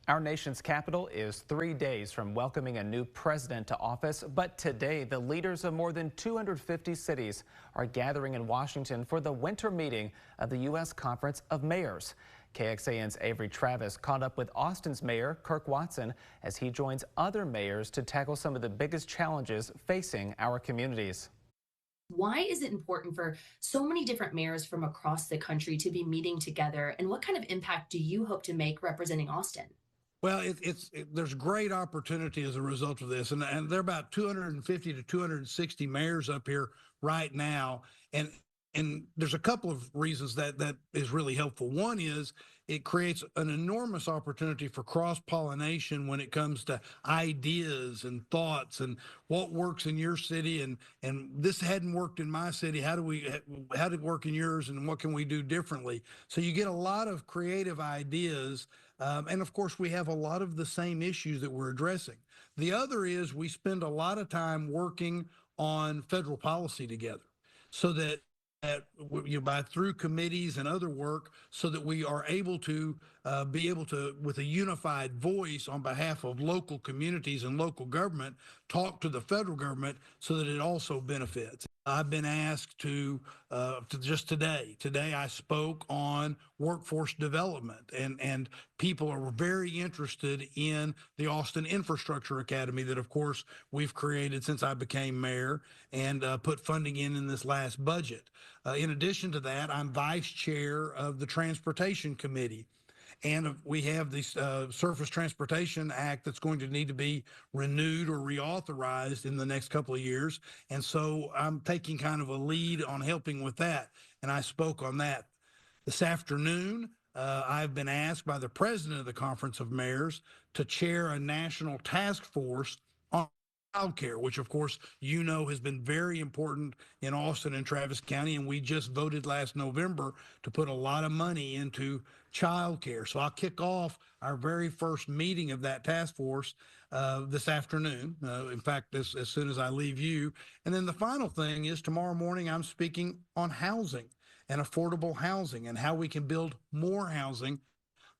Our nation's capital is 3 days from welcoming a new president to office, but today the leaders of more than 250 cities are gathering in Washington for the winter meeting of the U.S. Conference of Mayors. KXAN's Avery caught up with Austin's mayor, Kirk as he joins other mayors to tackle some of the biggest challenges facing our communities. Why is it important for so many different mayors from across the country to be meeting together? And what kind of impact do you hope to make representing Austin? Well, there's great opportunity as a result of this, and there are about 250 to 260 mayors up here right now, and there's a couple of reasons that is really helpful. One is it creates an enormous opportunity for cross-pollination when it comes to ideas and thoughts and what works in your city, and this hadn't worked in my city. How did it work in yours, and what can we do differently? So you get a lot of creative ideas. And of course, we have a lot of the same issues that we're addressing. The other is we spend a lot of time working on federal policy together so that by through committees and other work so that we are able to be able to, with a unified voice on behalf of local communities and local government, talk to the federal government so that it also benefits. I've been asked to just today I spoke on workforce development, and people are very interested in the Austin Infrastructure Academy that, of course, we've created since I became mayor and put funding in this last budget. In addition to that, I'm vice chair of the Transportation Committee. And we have the Surface Transportation Act that's going to need to be renewed or reauthorized in the next couple of years. And so I'm taking kind of a lead on helping with that. And I spoke on that. This afternoon, I've been asked by the president of the Conference of Mayors to chair a national task force on childcare, which of course has been very important in Austin and Travis County, and we just voted last November to put a lot of money into childcare. So I'll kick off our very first meeting of that task force this afternoon. In fact, as soon as I leave you. And then the final thing is tomorrow morning I'm speaking on housing and affordable housing and how we can build more housing,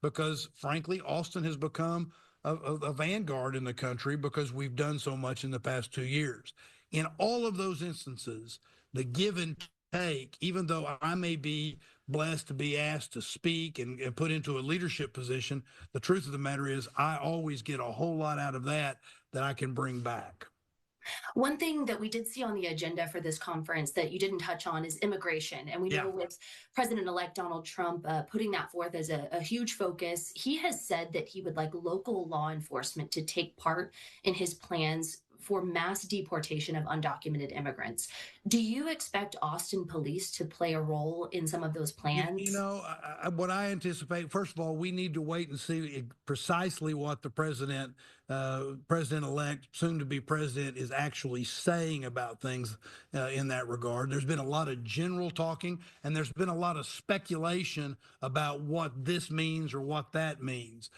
because frankly, Austin has become a vanguard in the country because we've done so much in the past 2 years. In all of those instances, the give and take, even though I may be blessed to be asked to speak and put into a leadership position, the truth of the matter is I always get a whole lot out of that I can bring back. One thing that we did see on the agenda for this conference that you didn't touch on is immigration. And we know with President-elect Donald Trump putting that forth as a huge focus, he has said that he would like local law enforcement to take part in his plans for mass deportation of undocumented immigrants. Do you expect Austin police to play a role in some of those plans? What I anticipate, first of all, we need to wait and see precisely what the president-elect, soon to be president, is actually saying about things in that regard. There's been a lot of general talking, and there's been a lot of speculation about what this means or what that means.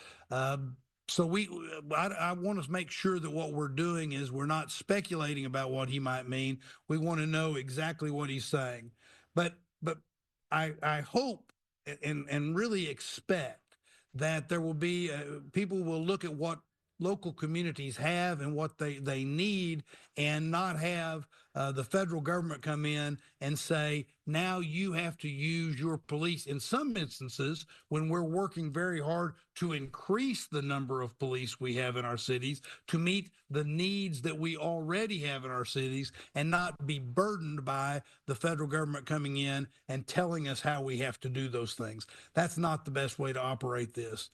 So I want to make sure that what we're doing is we're not speculating about what he might mean. We want to know exactly what he's saying. But I hope and really expect that there will be people will look at what local communities have and what they need, and not have the federal government come in and say, now you have to use your police. In some instances, when we're working very hard to increase the number of police we have in our cities to meet the needs that we already have in our cities, and not be burdened by the federal government coming in and telling us how we have to do those things. That's not the best way to operate this.